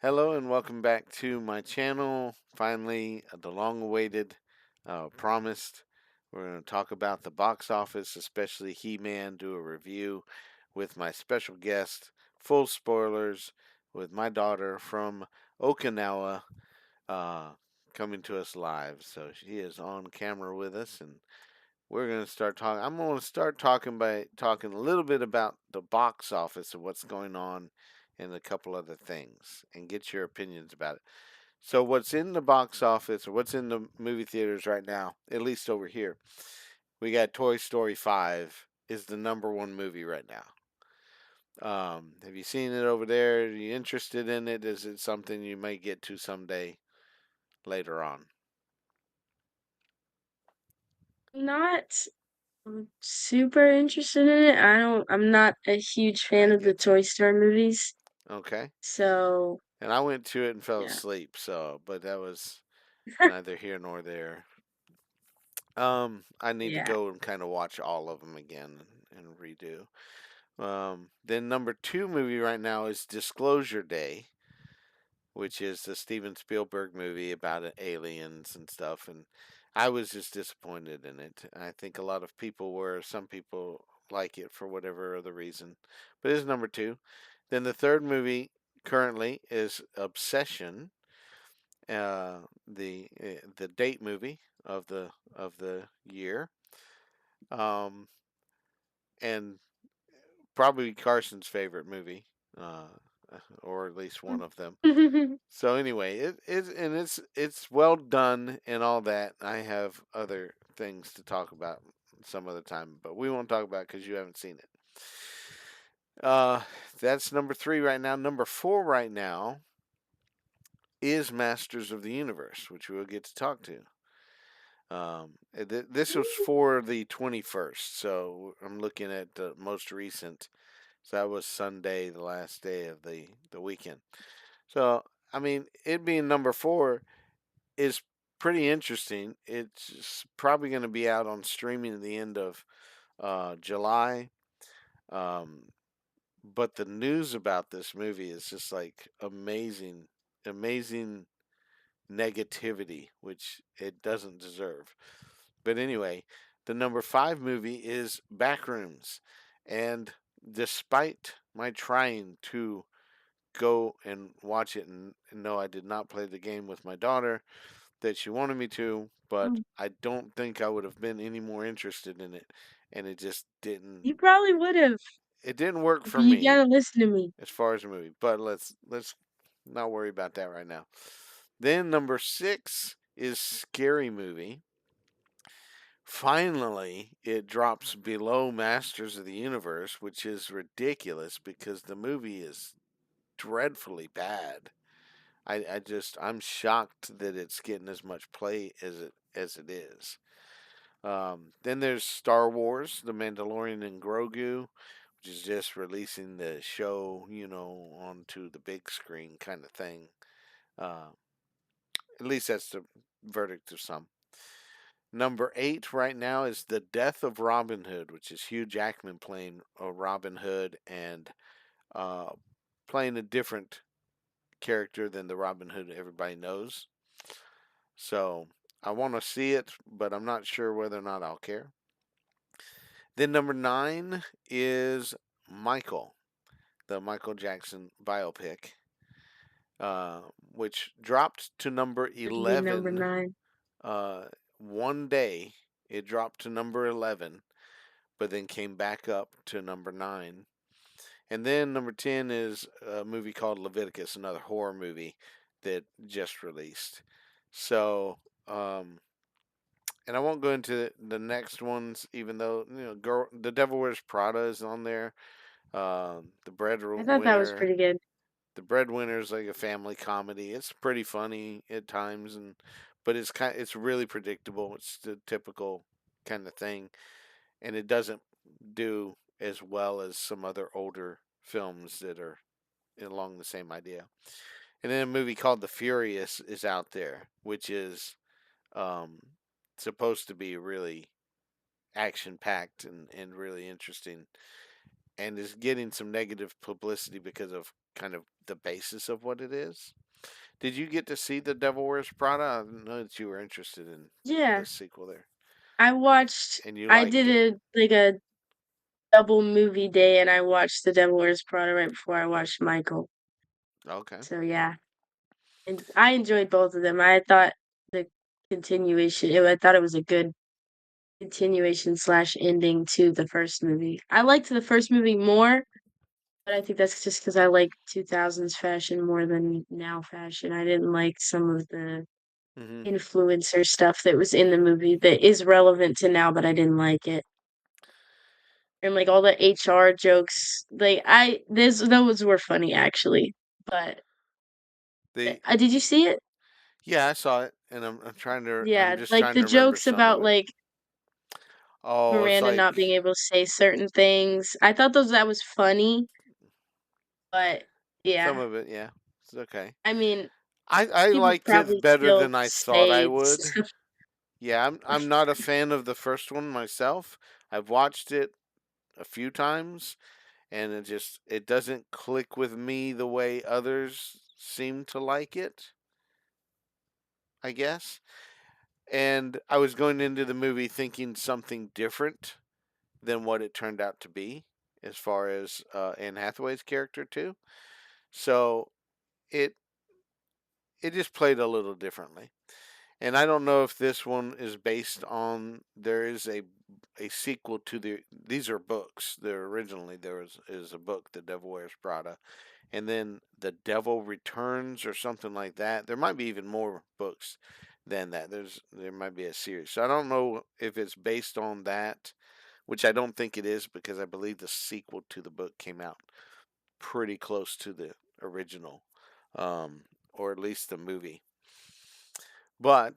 Hello and welcome back to my channel. Finally, the long awaited, promised. We're going to talk about the box office, especially He Man, do a review with my special guest, full spoilers, with my daughter from Okinawa, uh, coming to us live. So she is on camera with us, and we're going to start talking. I'm going to start talking by talking a little bit about the box office and what's going on and a couple other things and get your opinions about it. So, what's in the box office or what's in the movie theaters right now, at least over here, we got Toy Story 5 is the number one movie right now. Have you seen it over there? Are you interested in it? Is it something you might get to someday later on? Not super interested in it. I'm not a huge fan I of the get you. Toy Story movies. Okay. So, And I went to it and fell yeah. asleep, so, but that was neither here nor there. I need to Yeah. go and kind of watch all of them again and redo. Then number two movie right now is Disclosure Day, which is the Steven Spielberg movie about aliens and stuff. And I was just disappointed in it. I think a lot of people were. Some people like it for whatever other reason, but it's number two. Then the third movie currently is Obsession, the date movie of the year, um, and probably Carson's favorite movie, uh, or at least one of them. So anyway, it's well done and all that. I have other things to talk about some other time, but we won't talk about it because you haven't seen it. Uh, that's number three right now. Number four right now is Masters of the Universe, which we'll get to talk to. This was for the 21st, so I'm looking at the most recent. So that was Sunday, the last day of the weekend. So I mean, it being number four is pretty interesting. It's probably going to be out on streaming at the end of July. Um, but the news about this movie is just like amazing, amazing negativity, which it doesn't deserve. But anyway, the number five movie is Backrooms. And despite my trying to go and watch it, and no, I did not play the game with my daughter that she wanted me to, but I don't think I would have been any more interested in it. And it just didn't. You probably would have. It didn't work for You me gotta listen to me. as far as a movie. But let's not worry about that right now. Then number six is Scary Movie. Finally, it drops below Masters of the Universe, which is ridiculous because the movie is dreadfully bad. I'm shocked that it's getting as much play as it is. Then there's Star Wars, The Mandalorian and Grogu, which is just releasing the show, onto the big screen kind of thing. Uh, at least that's the verdict of some. Number eight right now is The Death of Robin Hood, which is Hugh Jackman playing Robin Hood and uh, playing a different character than the Robin Hood everybody knows. So I want to see it, but I'm not sure whether or not I'll care. Then number nine is Michael, the Michael Jackson biopic, uh, which dropped to number Pretty good number 11 9. one day. It dropped to number 11, but then came back up to number 9. And then number 10 is a movie called Leviticus, another horror movie that just released. So, and I won't go into the next ones, even though The Devil Wears Prada is on there. The I thought that was Breadwinner, pretty good. the Breadwinner is like a family comedy. It's pretty funny at times, but it's really predictable. It's the typical kind of thing, and it doesn't do as well as some other older films that are along the same idea. And then a movie called The Furious is out there, which is um, supposed to be really action packed and really interesting. and is getting some negative publicity because of kind of the basis of what it is. Did you get to see The Devil Wears Prada? I didn't know that you were interested in Yeah, the sequel there, and you I liked did it. a double movie day, and I watched The Devil Wears Prada right before I watched Michael. Okay. So yeah, and I enjoyed both of them. I thought the I thought it was a good continuation slash ending to the first movie. I liked the first movie more, but I think that's just because I like 2000s fashion more than now fashion. I didn't like some of the Hmm. influencer stuff that was in the movie that is relevant to now, but I didn't like it. And like all the HR jokes, like I this those were funny actually. But The did you see it? Yeah, I saw it, and I'm Yeah, just like trying the to remember jokes some of about it. like Oh, it's Miranda like not being able to say certain things. I thought that was funny, but some yeah. of it. Yeah, it's okay. I mean, I people liked it probably better still than I thought I say would. stuff. Yeah, I'm not a fan of the first one myself. I've watched it a few times, and it doesn't click with me the way others seem to like it, I guess. And I was going into the movie thinking something different than what it turned out to be, as far as Anne Hathaway's character too. So it it just played a little differently. And I don't know if this one is based on. There is a sequel to These are books. There originally there was is a book, The Devil Wears Prada, and then The Devil Returns or something like that. There might be even more books than that. There might be a series. So I don't know if it's based on that, which I don't think it is because I believe the sequel to the book came out pretty close to the original, or at least the movie. But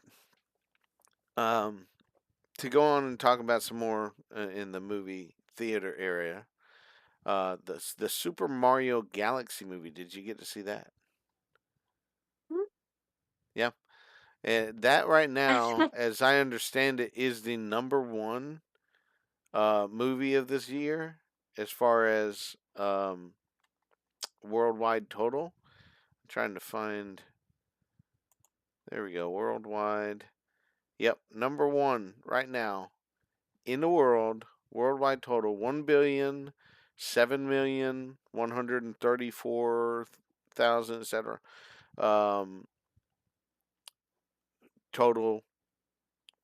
um, to go on and talk about some more in the movie theater area, the Super Mario Galaxy movie. Did you get to see that? Yeah. And that right now, as I understand it, is the number one movie of this year as far as worldwide total. I'm trying to find. There we go. Worldwide. Yep, number one right now in the world. Worldwide total 1,007,134,000, etc. Total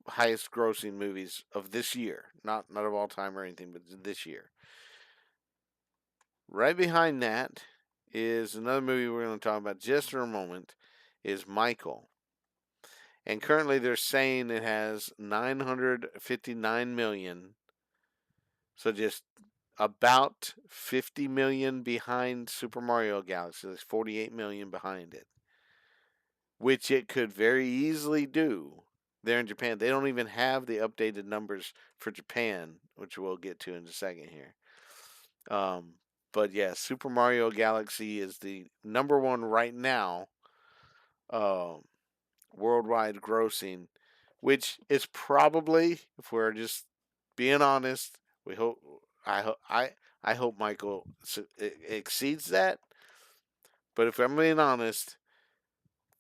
highest grossing movies of this year, not of all time or anything, but this year. Right behind that is another movie we're going to talk about just for a moment. Is Michael, and currently they're saying it has 959 million, so just about 50 million behind Super Mario Galaxy. There's 48 million behind it, which it could very easily do there in Japan. They don't even have the updated numbers for Japan, which we'll get to in a second here. Um, but yeah, Super Mario Galaxy is the number one right now, uh, worldwide grossing, which is probably, if we're just being honest, we hope I hope I hope Michael exceeds that. But if I'm being honest,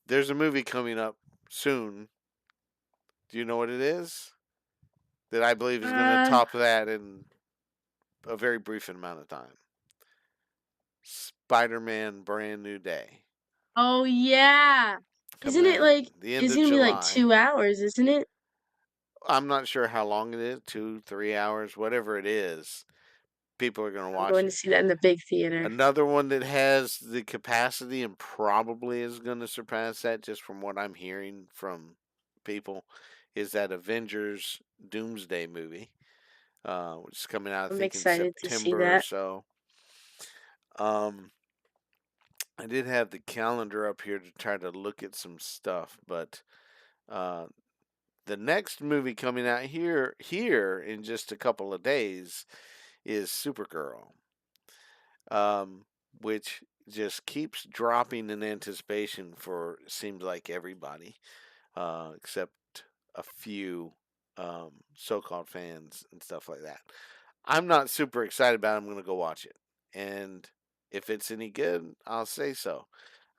there's a movie coming up soon. Do you know what it is? That I believe is going to uh, top that in a very brief amount of time. Spider-Man: Brand New Day, oh yeah. coming out the end It's of gonna be like July. 2 hours, isn't it? I'm not sure how long it is, 2, 3 hours, whatever it is. People are going to I'm watch going to it. see that in the big theater. Another one that has the capacity and probably is going to surpass that, just from what I'm hearing from people, is that Avengers Doomsday movie, which is coming out, I I'm think, in excited to see September or that. so. Um, I did have the calendar up here to try to look at some stuff, but uh, the next movie coming out here in just a couple of days is Supergirl, um, which just keeps dropping in anticipation for seems like everybody, except a few so-called fans and stuff like that. I'm not super excited about it. I'm going to go watch it. And if it's any good, I'll say so.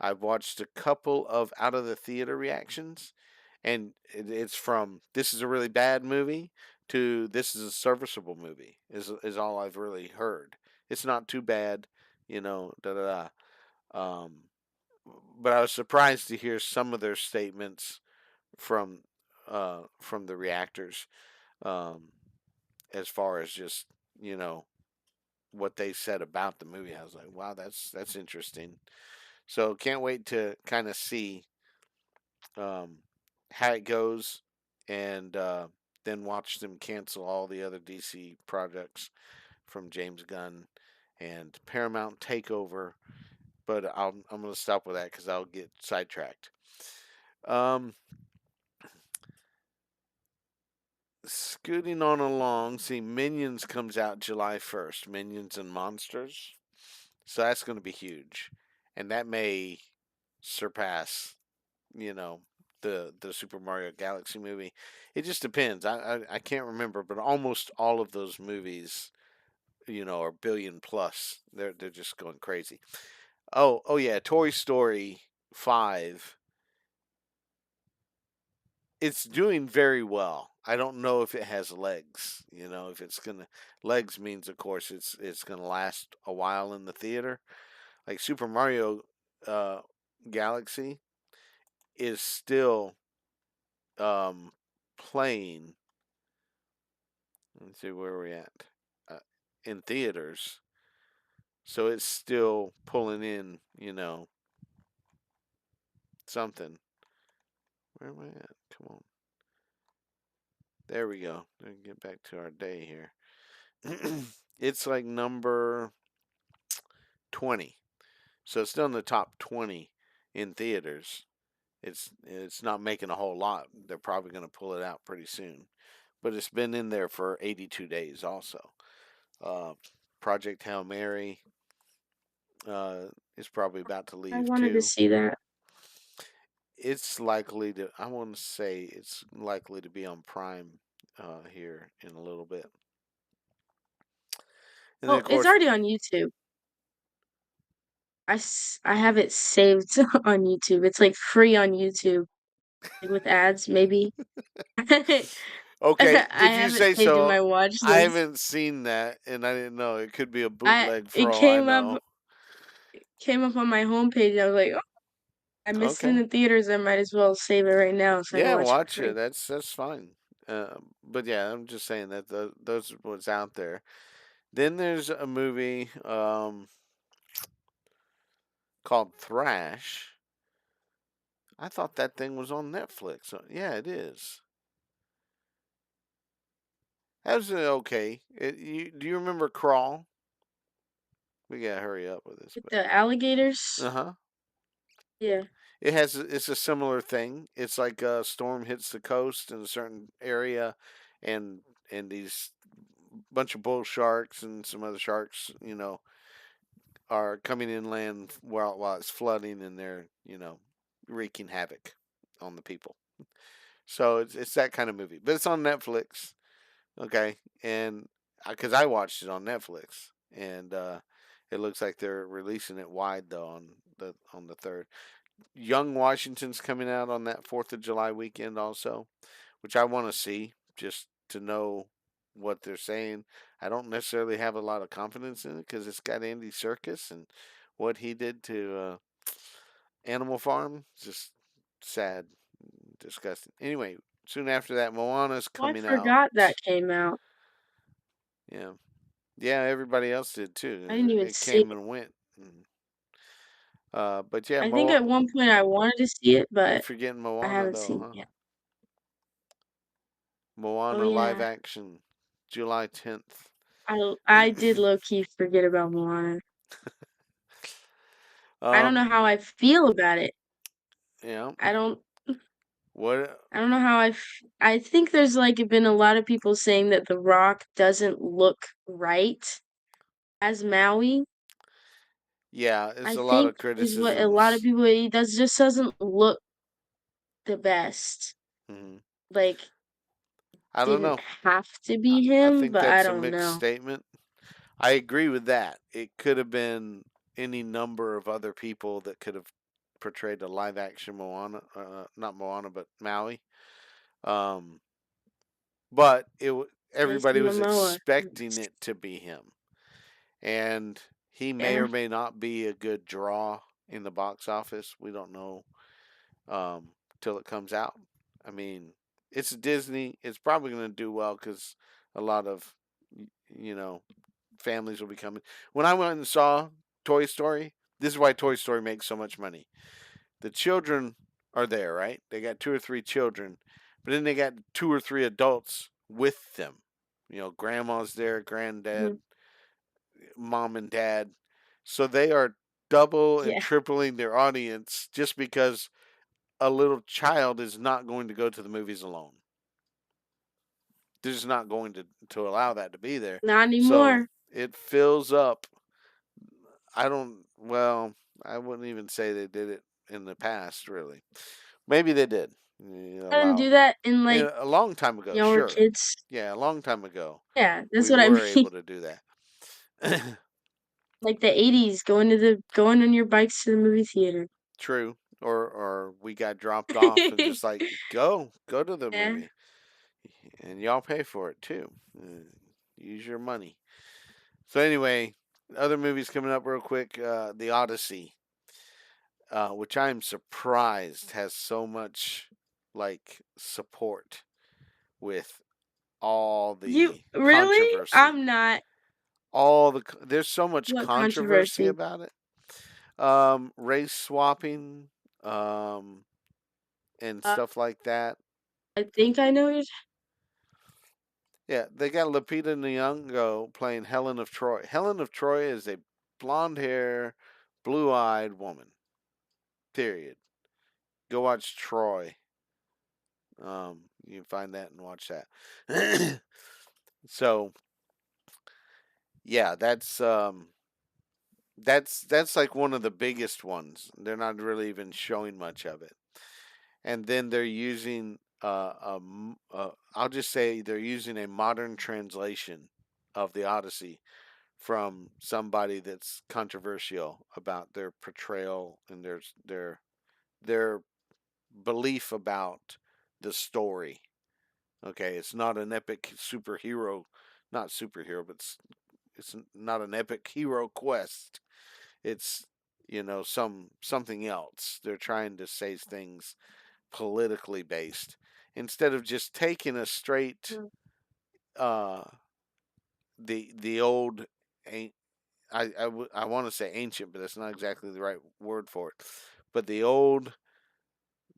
I've watched a couple of out of the theater reactions, and it's from this is a really bad movie to this is a serviceable movie, is all I've really heard. It's not too bad, da da da. But I was surprised to hear some of their statements from from the reactors, um, as far as just you know what they said about the movie. I was like, wow, that's interesting. So can't wait to kind of see um, how it goes, and then watch them cancel all the other DC projects from James Gunn and Paramount Takeover. But I'm going to stop with that because I'll get sidetracked. Um, Scooting on along, see, Minions comes out July 1st. Minions and Monsters. So that's going to be huge. And that may surpass, you know, the Super Mario Galaxy movie. It just depends. I can't remember, but almost all of those movies, are billion plus. They're just going crazy. Oh yeah, Toy Story 5. It's doing very well. I don't know if it has legs. If it's gonna legs means, of course, it's gonna last a while in the theater. Like Super Mario uh, Galaxy is still playing. Let's see where we're at uh, in theaters, so it's still pulling in. Something. Where am I at? Come on. There we go. Let me get back to our day here. It's like number 20. So it's still in the top 20 in theaters. It's not making a whole lot. They're probably going to pull it out pretty soon. But it's been in there for 82 days also. Uh, Project Hail Mary is probably about to I leave wanted to too. see that. It's likely to, I want to say it's likely to be on Prime here in a little bit. And then, Oh, of it's course, already on YouTube. I have it saved on YouTube. It's like free on YouTube, like with ads, maybe. I okay, if you have it say saved in so. my watch I list. haven't seen that, and I didn't know. It could be a I bootleg for it all I came up know. came up on my homepage. I was like, oh, I missed it in Okay. the theaters. I might as well save it right now so I can Yeah, watch it for watch it. free. That's fine. But yeah, I'm just saying that those are what's out there. Then there's a movie called Thrash. I thought that thing was on Netflix. Yeah, it is. That was okay. Do you remember Crawl? We gotta hurry up with this, With but the alligators? uh-huh. Yeah. It's a similar thing. It's like a storm hits the coast in a certain area, and these bunch of bull sharks and some other sharks, are coming inland while it's flooding, and they're wreaking havoc on the people. So it's that kind of movie, but it's on Netflix. Okay, and because I watched it on Netflix, and it looks like they're releasing it wide though on the third. Young Washington's coming out on that July 4th weekend also, which I want to see just to know what they're saying. I don't necessarily have a lot of confidence in it because it's got Andy Serkis, and what he did to Animal Farm. Just sad, disgusting. Anyway, soon after that, Moana's Oh, I coming out. forgot that came out. Yeah, yeah, everybody else did I didn't too. even It see came it. and went. But yeah, I think at one point I wanted to see it, you're but forgetting I Moana haven't though, seen it huh? yet. Oh Moana live yeah. action, July 10th. I did low key forget about Moana. I don't know um, how I feel about it. yeah. I don't What? I don't know how I think there's like been a lot of people saying that The Rock doesn't look right as Maui. Yeah, it's I a lot think of is what a lot of criticisms. people he does just doesn't look the best. Hmm. Like I don't didn't know. have to I, be I him, think but I that's a don't mixed know. statement. I agree with that. It could have been any number of other people that could have portrayed a live action Moana, not Moana, but Maui. Um, but everybody Jason was Momoa. expecting it to be him, and he may Yeah. or may not be a good draw in the box office. We don't know till it comes out. I mean, it's Disney. It's probably going to do well because a lot of you know families will be coming. When I went and saw Toy Story, this is why Toy Story makes so much money. The children are there, right? They got two or three children, but then they got two or three adults with them. Grandma's there, Mhm. granddad, mom and dad. So they are double and Yeah. tripling their audience just because a little child is not going to go to the movies alone. They're just not going to allow that to be there. Not So anymore. it fills up. Well, I wouldn't even say they did it in the past, really. Maybe they did. I didn't Allow do that in like a long time ago, y'all were sure. kids. Yeah, a long time ago, Yeah, that's we what I were mean. able to do that. Like the 80s, going on your bikes to the movie theater. True. Or we got dropped off and just like go to the Yeah. movie, and y'all pay for it too. Use your money. So anyway, other movies coming up real quick. The Odyssey, which I'm surprised has so much like support with all You the really? controversy. I'm not. There's so much What controversy controversy? about it. Race swapping, um, and Uh, stuff like that. I think I know it. Yeah, they got Lupita Nyong'o playing Helen of Troy. Helen of Troy is a blonde hair, blue eyed woman. Period. Go watch Troy. You can find that and watch that. So yeah, that's like one of the biggest ones. They're not really even showing much of it, and then they're using I'll just say they're using a modern translation of the Odyssey from somebody that's controversial about their portrayal and their belief about the story. Okay, it's not an epic superhero, not superhero, but it's not an epic hero quest. It's something else. They're trying to say things politically based instead of just taking a straight Mm. uh the old I want to say ancient, but that's not exactly the right word for it. But the old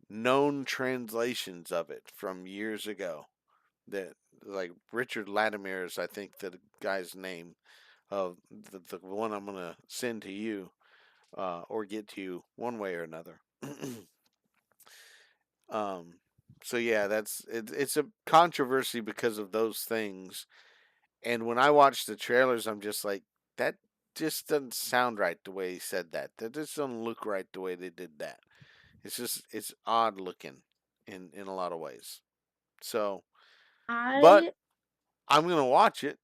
known translations of it from years ago that like Richard Latimer is I think the guy's name of the one I'm gonna send to you or get to you one way or another. um, so yeah, it's a controversy because of those things. And when I watch the trailers, I'm just like, that just doesn't sound right the way he said that. That just doesn't look right the way they did that. It's odd looking in a lot of ways. So, but I I'm gonna watch it,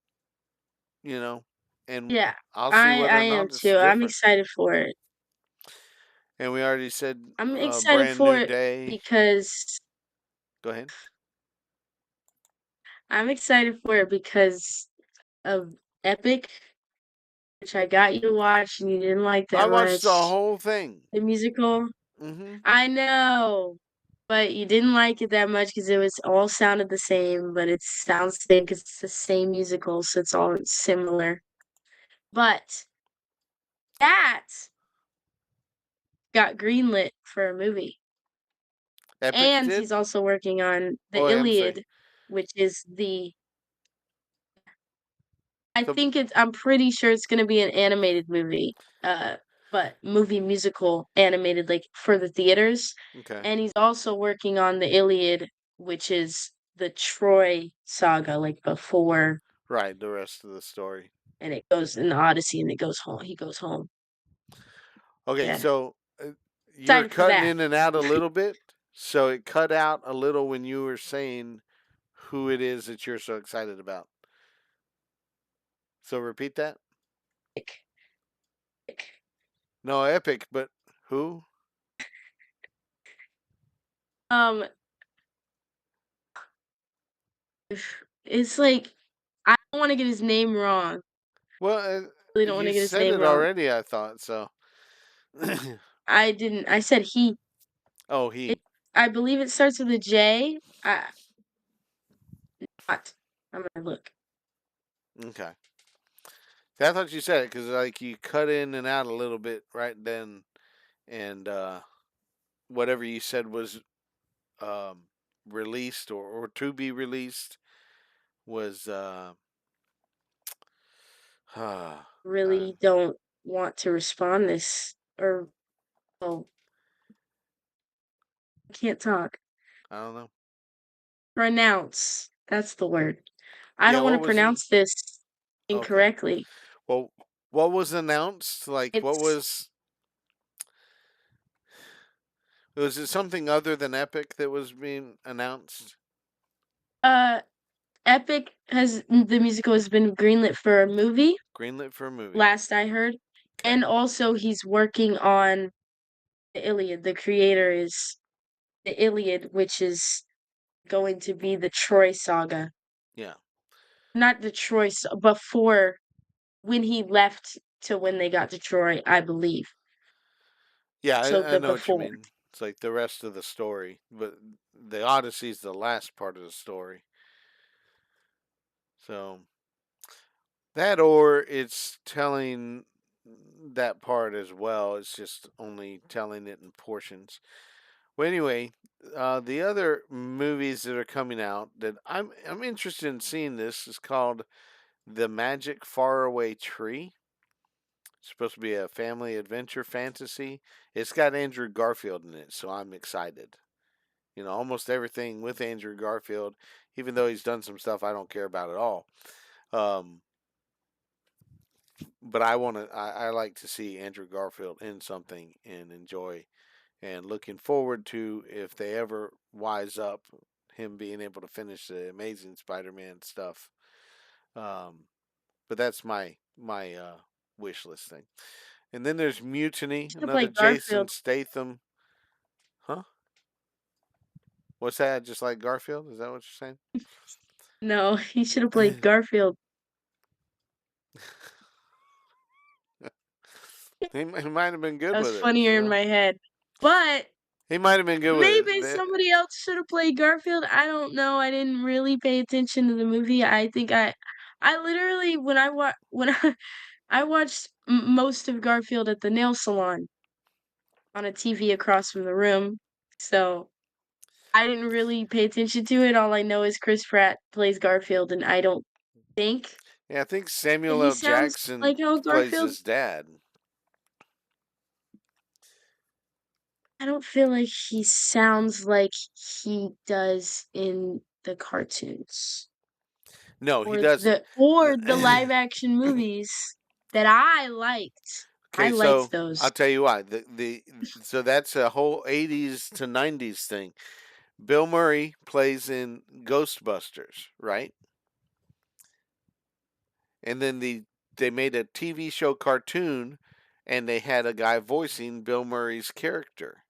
you know, and Yeah. I'll see I whether or am not it's too. I'm different. excited for it. And we already said I'm excited brand for new it day. because Go ahead. I'm excited for it because of Epic, which I got you to watch and you didn't like I that watched the much. whole thing. The musical. Hmm. I know, but you didn't like it that much because it was all sounded the same, but it sounds the same because it's the same musical, so it's all similar. But that got greenlit for a movie. Epic And did. he's also working on Oh, the I'm sorry. Iliad, which is the I The think I'm pretty sure it's gonna be an animated movie, but movie musical animated, like, for the theaters, okay, and he's also working on the Iliad, which is the Troy saga, like, before right. The rest of the story. and it goes in the Odyssey, and it goes home he goes home. Okay, Yeah, so you're excited for cutting that. in and out a little bit. So it cut out a little when you were saying who it is that you're so excited about. So repeat that. Ick, ick. No, Epic, but who? Um, it's like I don't want to get his name wrong. Well, Really don't want you to get his said name it wrong. already. I thought so. I didn't. I said he. Oh, It, he. I believe it starts with a J. Not. I'm gonna look. Okay. See, I thought you said it because like you cut in and out a little bit right then, and whatever you said was um, released or to be released was uh, Really don't want to respond this or oh, I can't talk. I don't know. Pronounce. That's the word. I Yeah, don't want what to was it? pronounce this Okay. incorrectly. Well, what was announced? Like, what It's was it something other than Epic that was being announced? uh Epic has the musical has been greenlit for a movie, Greenlit for a movie. last I heard. Okay. And also he's working on the Iliad. The creator is the Iliad, which is going to be the Troy saga. Yeah. Not the Troy before when he left to when they got to Troy, I believe. Yeah, So I the know what you before. mean. It's like the rest of the story, but the Odyssey's the last part of the story. So that, or it's telling that part as well. It's just only telling it in portions. Well, anyway, the other movies that are coming out that I'm interested in seeing this is called The Magic Faraway Tree. It's supposed to be a family adventure fantasy. It's got Andrew Garfield in it, so I'm excited. You know, almost everything with Andrew Garfield, even though he's done some stuff I don't care about at all. Um, but I like to see Andrew Garfield in something and enjoy and looking forward to if they ever wise up him being able to finish the Amazing Spider-Man stuff. Um, but that's my wish list thing. And then there's Mutiny, Should have another played Jason Garfield. Statham. Huh? What's that? Just like Garfield? Is that what you're No, he should have played saying? Garfield. He might have been good That was with it, you funnier in know. my head. But He might have been good with maybe it. somebody else should have played Garfield. I don't know. I didn't really pay attention to the movie. I think I literally when I watched most of Garfield at the nail salon on a TV across from the room. So I didn't really pay attention to it. All I know is Chris Pratt plays Garfield, and I don't think Yeah, I think that Samuel he L. sounds Jackson like how plays Garfield. his dad. I don't feel like he sounds like he does in the cartoons No, he or doesn't. the live action movies that I liked. I Okay, liked so those. I'll tell you why. The so that's a whole '80s to '90s thing. Bill Murray plays in Ghostbusters, right? And then they made a TV show cartoon, and they had a guy voicing Bill Murray's character,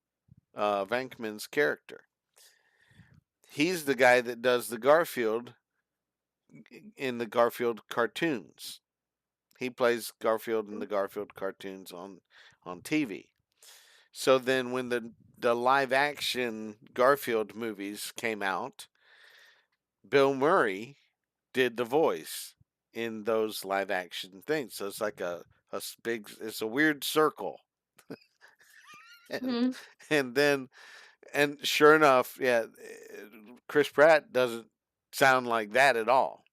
Venkman's character. He's the guy that does the Garfield in the Garfield cartoons. He plays Garfield in the Garfield cartoons on TV. So then when the live action Garfield movies came out, Bill Murray did the voice in those live action things. So it's like a big it's a weird circle. and Mhm. and then and sure enough, yeah, Chris Pratt doesn't sound like that at all.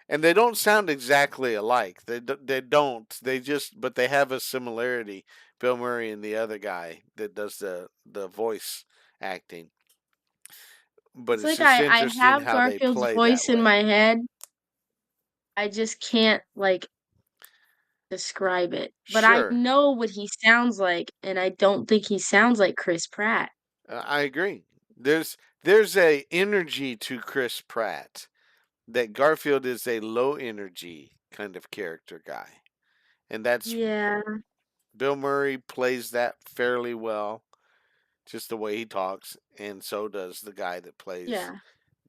And they don't sound exactly alike. They don't. They just but they have a similarity. Bill Murray and the other guy that does the voice acting. But It's it's like just I interesting have how they Garfield's play that voice in way. my head. I just can't like describe it. But I Sure, know what he sounds like, and I don't think he sounds like Chris Pratt. I agree. There's there's a energy to Chris Pratt that Garfield is a low energy kind of character guy, and that's Yeah, Bill Murray plays that fairly well, just the way he talks, and so does the guy that plays yeah.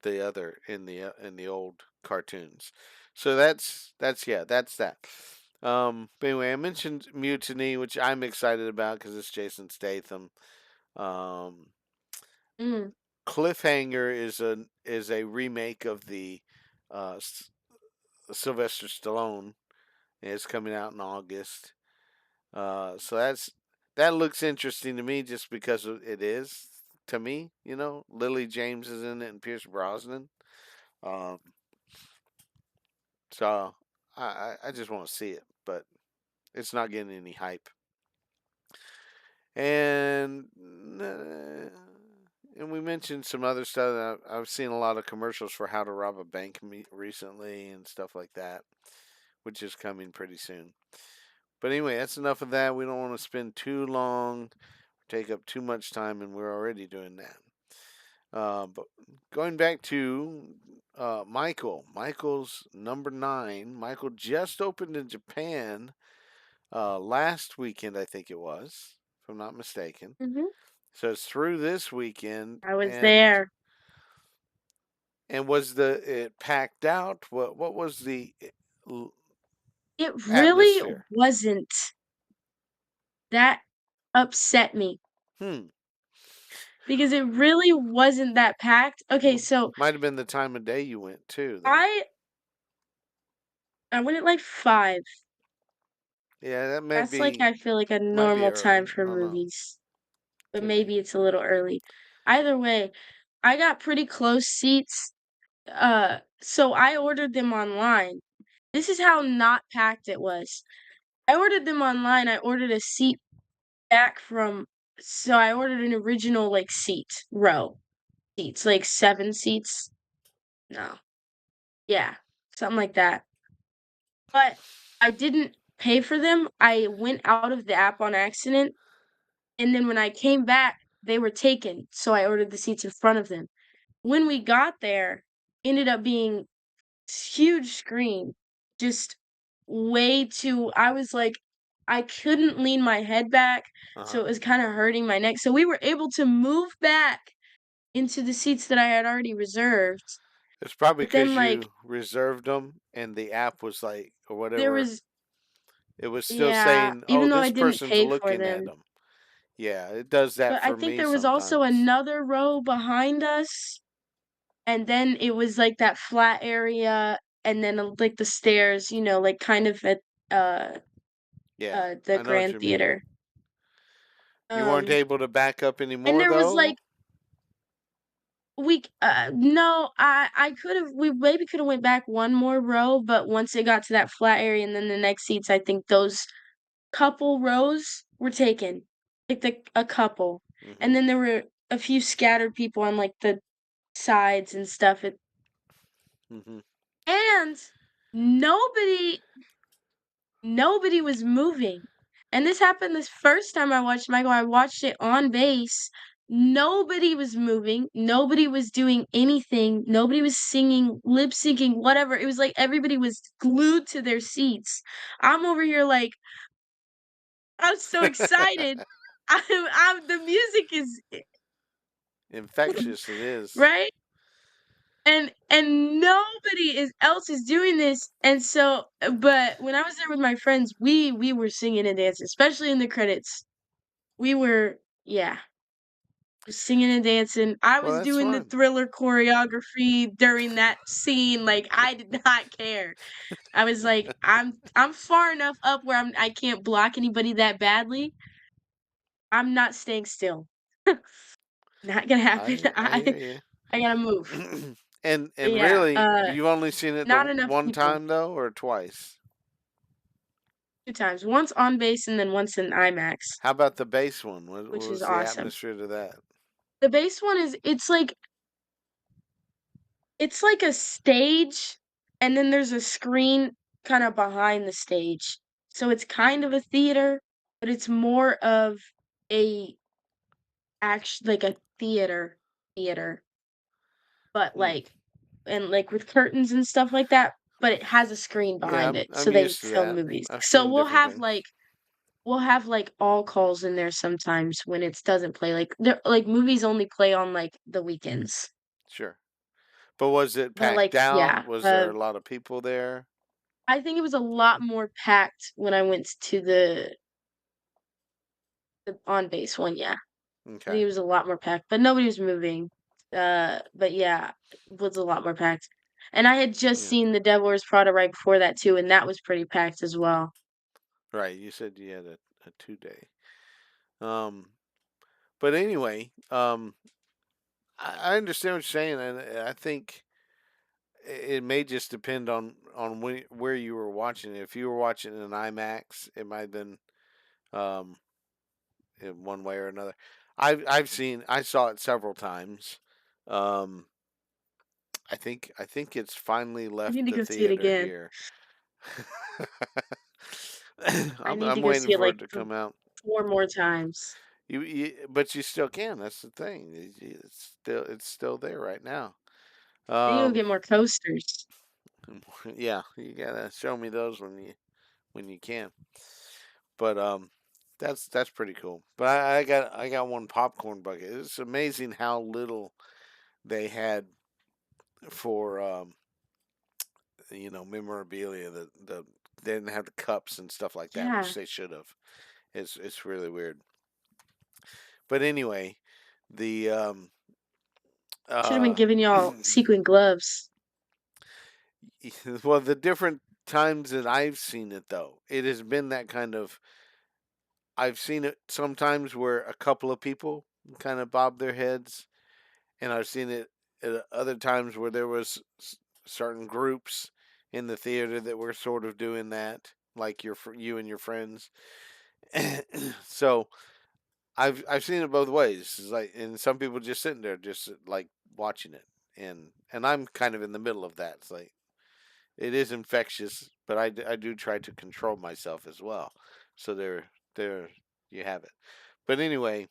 the other in the old cartoons. So that's that. But anyway, I mentioned Mutiny, which I'm excited about because it's Jason Statham. Um, Mm, Cliffhanger is a remake of the uh, Sylvester Stallone. And it's coming out in August. So that looks interesting to me just because it is to me. You know, Lily James is in it and Pierce Brosnan. Um, so I just want to see it, but it's not getting any hype. And and we mentioned some other stuff. I've seen a lot of commercials for how to rob a bank recently and stuff like that, which is coming pretty soon. But anyway, that's enough of that. We don't want to spend too long, take up too much time, and we're already doing that. But going back to Michael's number nine. Michael just opened in Japan last weekend, I think it was, if I'm not mistaken. mhm. So it's through this weekend, I was there. and was the it packed out? What was the It really atmosphere? wasn't. That upset me Hmm. because it really wasn't that packed. Okay, Well, so might have been the time of day you went too. Then I I went at like 5. yeah, that That's like I feel like a might be normal time early. I for don't know. movies, but Could be. maybe it's a little early. Either way, I got pretty close seats. So I ordered them online. This is how not packed it was. I ordered them online. I ordered a seat back from so I ordered an original like seat row seats, like 7 seats. No. Yeah, something like that. But I didn't pay for them. I went out of the app on accident, and then when I came back, they were taken, so I ordered the seats in front of them. When we got there, ended up being huge screen, just way too I was like I couldn't lean my head back, Uh so huh. it was kinda hurting my neck, so we were able to move back into the seats that I had already reserved, It's probably but then, because like, you reserved them and the app was like or there whatever. was It was still yeah, saying, "Oh, even though I this didn't person's pay for looking at them. them." Yeah, it does that But I for think me there was also sometimes. another row behind us, and then it was, like, that flat area, and then, like, the stairs, like, kind of at, uh, Yeah, the I know what Grand you mean. Theater. You weren't Um, able to back up and anymore there was, like though. no, I could've we maybe coulda went back one more row, but once it got to that flat area and then the next seats, I think those couple rows were taken, like, a couple, and Mhm. then there were a few scattered people on, like, the sides and stuff, Mhm. and nobody nobody was moving, and this happened this first time I watched Michael, I watched it on base, nobody was moving, nobody was doing anything, nobody was singing, lip syncing, whatever, it was like everybody was glued to their seats. I'm over here like, I'm so excited. I'm the music is Infectious it is. right? And nobody is else is doing this, and so but when I was there with my friends, we were singing and dancing, especially in the credits. We were yeah, singing and dancing. I Well, was that's doing the fun. Thriller choreography during that scene, like, I did not care. I was like, I'm far enough up where I can't block anybody that badly. I'm not staying still. Not gonna happen. I hear I gotta move. you. But And yeah, really, you've only seen it the not enough one people. time though, or twice. 2 times. Once on base and then once in IMAX, How about the base one? What which is was the awesome. atmosphere to that? The base one is it's like a stage, and then there's a screen kinda behind the stage. So it's kind of a theater, but it's more of a like a theater. but, Hmm. and, with curtains and stuff like that, but it has a screen Yeah, behind it, so I'm they used to film that. movies. I've So seen different things. we'll have, all calls in there sometimes when it doesn't play, movies only play on, the weekends. Sure. But was it But, packed down? yeah, Was there a lot of people there? I think it was a lot more packed when I went to the on base one, yeah. I think Okay. it was a lot more packed, but nobody was moving. But yeah, it was a lot more packed. And I had just Yeah. seen The Devil Wears Prada right before that too, and that was pretty packed as well. Right. You said you had a 2 day. Um, but anyway, I understand what you're saying, and I think it may just depend on where you were watching it. If you were watching it in IMAX, it might have been um, in one way or another. I saw it several times. Um, I think it's finally I left need to the go see it theater again. here. I need to I'm go waiting see it for like it to come out. 4 more times. But you still can. That's the thing. It's still there right now. I need to go Um, get more coasters. yeah, you gotta show me those when you can. But that's pretty cool. But I got one popcorn bucket. It's amazing how little they had for memorabilia. The They didn't have the cups and stuff like that, which Yeah, they should have. It's really weird. But anyway, the should have been uh giving y'all sequin gloves. well, the different times that I've seen it though, it has been that kind of. I've seen it sometimes where a couple of people kind of bob their heads, and I've seen it at other times where there was certain groups in the theater that were sort of doing that, like you and your friends. So I've seen it both ways. It's like, and some people just sitting there, just like watching it, and I'm kind of in the middle of that. It's like it is infectious, but I do try to control myself as well. So there you have it. But anyway,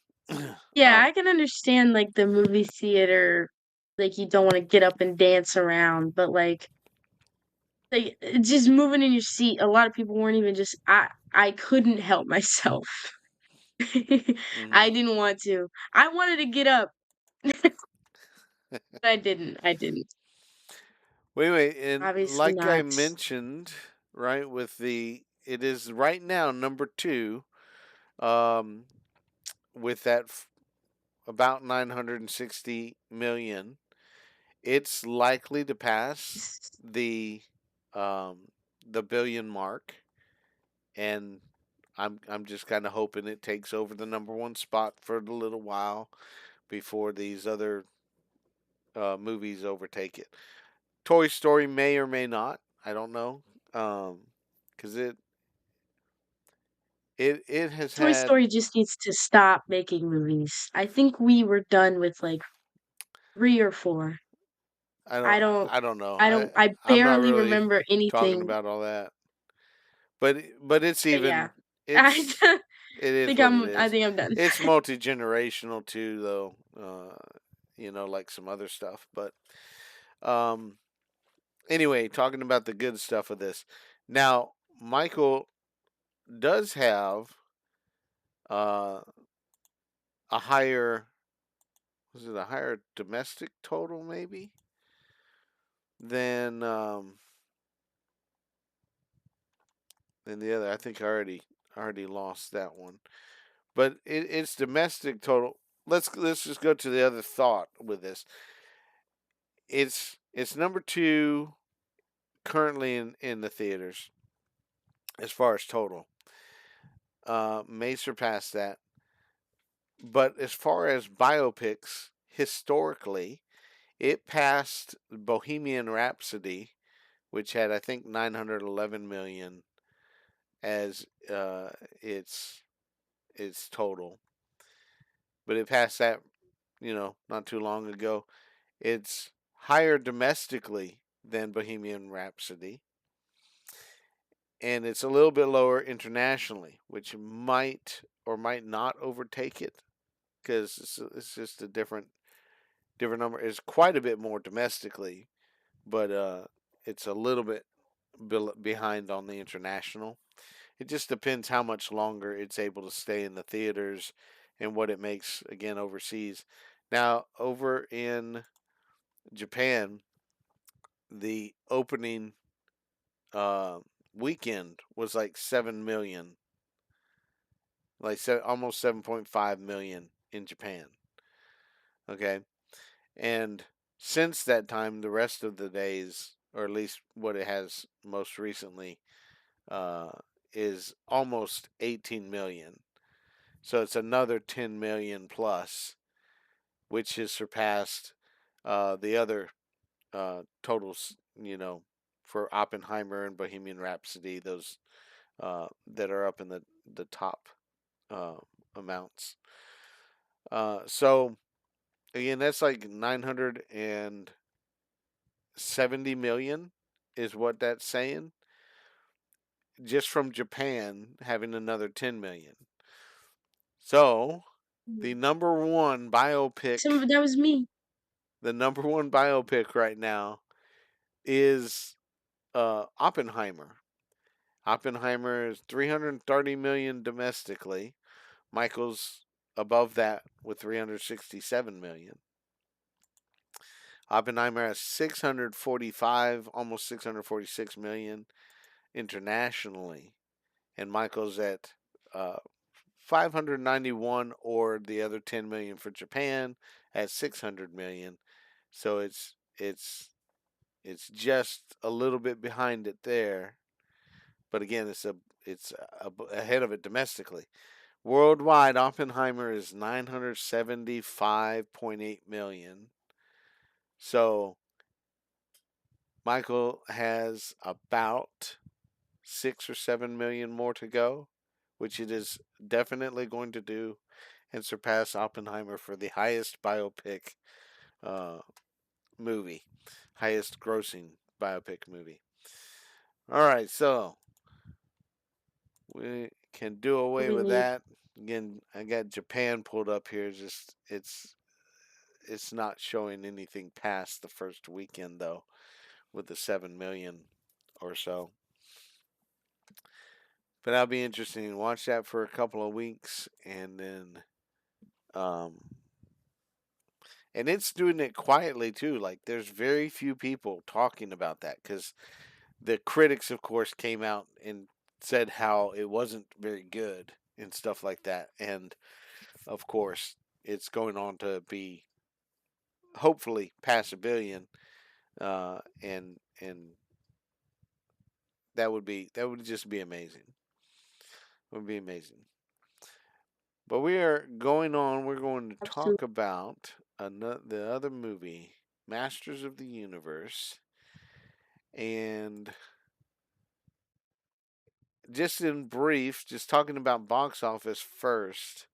Yeah, um, I can understand, the movie theater, you don't wanna get up and dance around, but, just moving in your seat, a lot of people weren't even just I couldn't help myself. I mhm. didn't want to. I wanted to get up, but I didn't. Wait, wait, and Obviously like I not. mentioned, right, it is right now number two, um, with about 960 million. It's likely to pass the um, the billion mark, and I'm just kind of hoping it takes over the number one spot for a little while before these other movies overtake it. Toy Story may or may not. I don't know, because it has Toy had. Story just needs to stop making movies. I think we were done with, 3 or 4. I I don't don't I don't know. I don't I I'm not barely really remember talking anything. about all that, but it's But yeah. even I it's it is what it I is. think I'm done. It's multi generational too, though. Like some other stuff. But um, anyway, talking about the good stuff of this. Now, Michael does have uh, a higher, was it a higher domestic total maybe than than the other. I think I already lost that one. But it's domestic total. Let's just go to the other thought with this. It's number two currently in the theaters as far as total. May surpass that. But as far as biopics, historically, it passed Bohemian Rhapsody, which had I think 911 million as its its total. But it passed that, not too long ago. It's higher domestically than Bohemian Rhapsody, and it's a little bit lower internationally, which might or might not overtake it because it's just a different different number. It's quite a bit more domestically, but it's a little bit behind on the international. It just depends how much longer it's able to stay in the theaters and what it makes again overseas. Now, over in Japan, the opening uh, weekend was like 7 million, almost 7.5 million in Japan. Okay, and since that time, the rest of the days, or at least what it has most recently, uh, is almost 18 million. So it's another 10 million plus, which has surpassed the other totals, for Oppenheimer and Bohemian Rhapsody, those that are up in the top uh, amounts. So again, that's like 970 million is what that's saying, just from Japan having another 10 million. So the Mhm. number one Some biopic, of that was me. the number one biopic right now is Oppenheimer. Oppenheimer is 330 million domestically. Michael's above that with 367 million. Oppenheimer has 645, almost 646 million internationally, and Michael's at 591, or the other 10 million for Japan at 600 million. So it's just a little bit behind it there, but again, it's ahead of it domestically. Worldwide, Oppenheimer is 975.8 million. So Michael has about 6 or 7 million more to go, which it is definitely going to do and surpass Oppenheimer for the highest biopic uh, movie, highest grossing biopic movie. All right, so we can do What away we with need. that. Again, I got Japan pulled up here. Just it's not showing anything past the first weekend though, with the 7 million or so. But that'll be interesting. Watch that for a couple of weeks, and then um, and it's doing it quietly too. Like there's very few people talking about that because the critics, of course, came out and said how it wasn't very good and stuff like that. And of course, it's going on to be hopefully pass a billion, and that would just be amazing. It would be amazing. But we are going on. We're going to Absolutely. talk about the other movie, Masters of the Universe, and just in brief, just talking about box office first.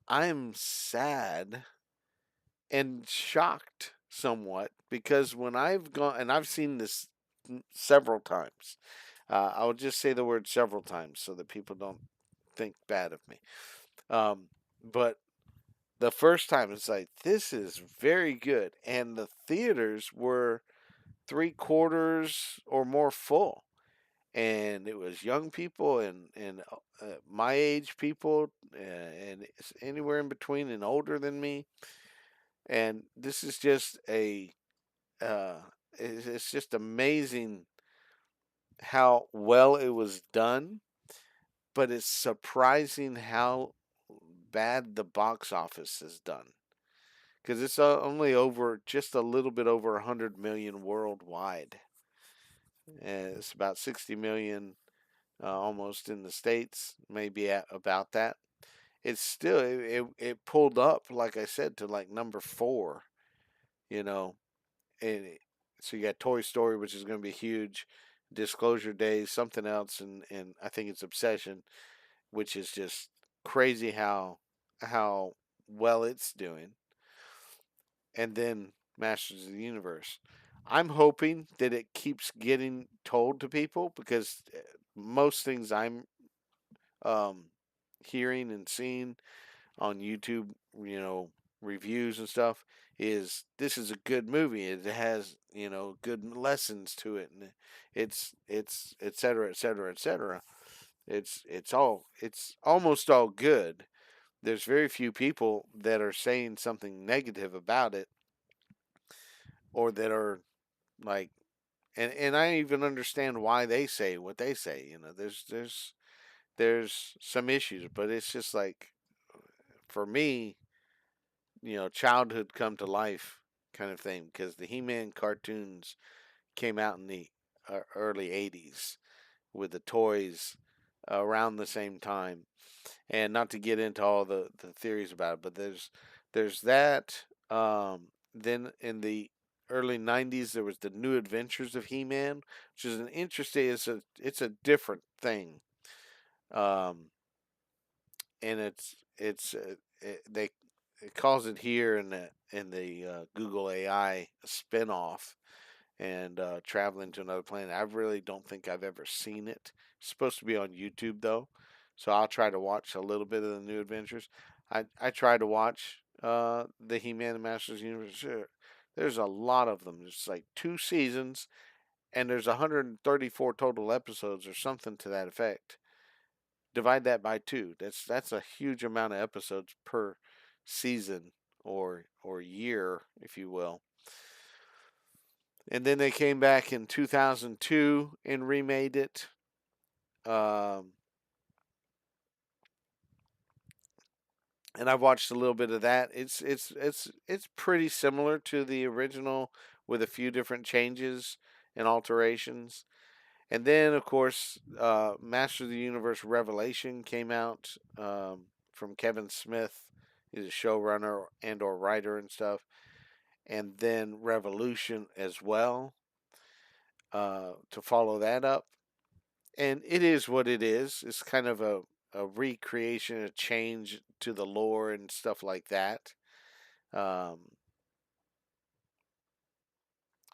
I'm sad and shocked somewhat because when I've gone and I've seen this several times, I'll just say the word several times so that people don't think bad of me. But the first time it's like this is very good, and the theaters were three quarters or more full, and it was young people and my age people, and anywhere in between and older than me. And this is just uh, it's just amazing how well it was done, but it's surprising how bad the box office has done because it's only over just a little bit over 100 million worldwide. And it's about 60 million almost in the states, maybe at about that. It's still it pulled up, like I said, to like number four, you know. And so you got Toy Story, which is going to be huge, Disclosure Days, something else, and I think it's Obsession, which is just crazy how well it's doing. And then Masters of the Universe. I'm hoping that it keeps getting told to people because most things I'm um, hearing and seeing on YouTube, you know, reviews and stuff is this is a good movie. It has good lessons to it, and it's et cetera, et cetera, et cetera. It's almost all good. There's very few people that are saying something negative about it, or that are like, and I even understand why they say what they say. There's some issues, but it's just like, for me, childhood come to life kind of thing, because the He-Man cartoons came out in the early 80s with the toys around the same time. And not to get into all the theories about it, but there's that. Then in the early 90s, there was the New Adventures of He-Man, which is an interesting. It's a different thing, um, and they it calls it here in the Google AI a spinoff, and traveling to another planet. I really don't think I've ever seen it. It's supposed to be on YouTube though, so I'll try to watch a little bit of the New Adventures. I try to watch the He-Man and Masters of the Universe. Sure. There's a lot of them. It's like 2 seasons, and there's 134 total episodes or something to that effect. Divide that by two. That's a huge amount of episodes per season, or year, if you will. And then they came back in 2002 and remade it. Um, and I've watched a little bit of that. It's pretty similar to the original, with a few different changes and alterations. And then, of course, Master of the Universe Revelation came out, from Kevin Smith. He's a showrunner and/or writer and stuff. And then Revolution as well, to follow that up. And it is what it is. It's kind of a recreation, a change to the lore and stuff like that. Um,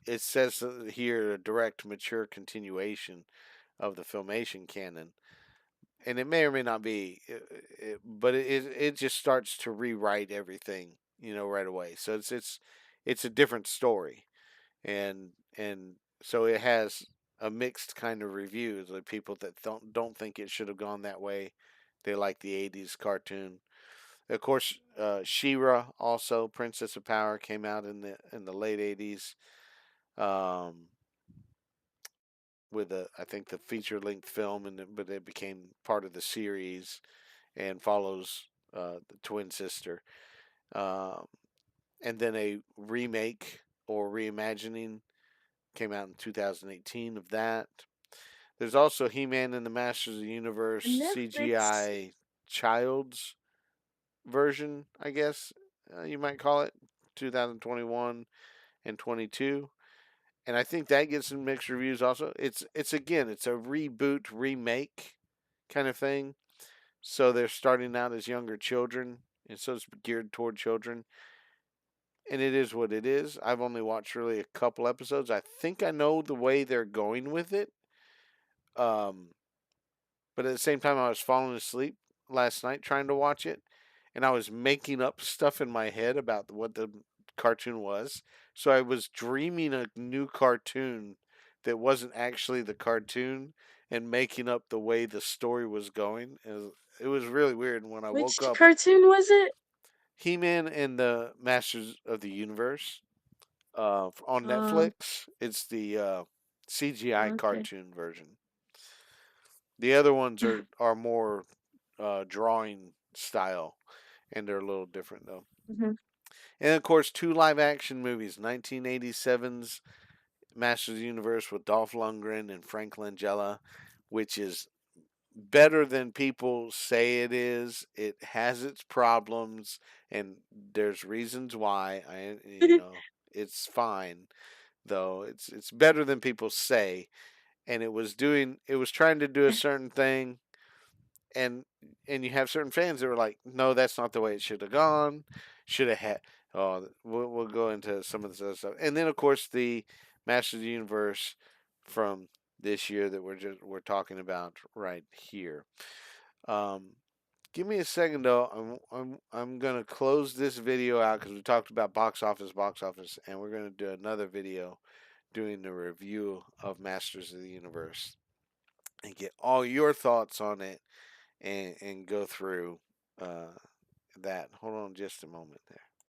it says here a direct, mature continuation of the Filmation canon, and it may or may not be, but it just starts to rewrite everything, right away. So it's a different story, and so it has a mixed kind of reviews. Like, people that don't think it should have gone that way, they like the '80s cartoon. Of course, She-Ra, also Princess of Power, came out in the late '80s, um, with I think the feature length film, but it became part of the series and follows the twin sister. Um, and then a remake or reimagining came out in 2018 of that. There's also He-Man and the Masters of the Universe Netflix. CGI Child's version, I guess you might call it, 2021 and 22. And I think that gets some mixed reviews also. It's again, it's a reboot, remake kind of thing. So they're starting out as younger children, and so it's geared toward children. And it is what it is. I've only watched really a couple episodes. I think I know the way they're going with it. Um, but at the same time, I was falling asleep last night trying to watch it, and I was making up stuff in my head about what the cartoon was. So I was dreaming a new cartoon that wasn't actually the cartoon, and making up the way the story was going. It was really weird. And when I woke Which up, cartoon was it? He-Man and the Masters of the Universe, on Um, Netflix. It's the CGI okay. cartoon version. The other ones are more drawing style, and they're a little different though. Mhm. And of course, two live action movies: 1987's Masters of the Universe with Dolph Lundgren and Frank Langella, which is better than people say it is. It has its problems, and there's reasons why. It's fine though. It's better than people say, and it was trying to do a certain thing, and you have certain fans that were like, no, that's not the way it should have gone. Should have had. Oh, we'll go into some of this other stuff, and then of course the Masters of the Universe from this year that we're talking about right here. Um, Give me a second though. I'm gonna close this video out because we talked about box office, and we're gonna do another video doing the review of Masters of the Universe and get all your thoughts on it and go through uh, that. Hold on just a moment there.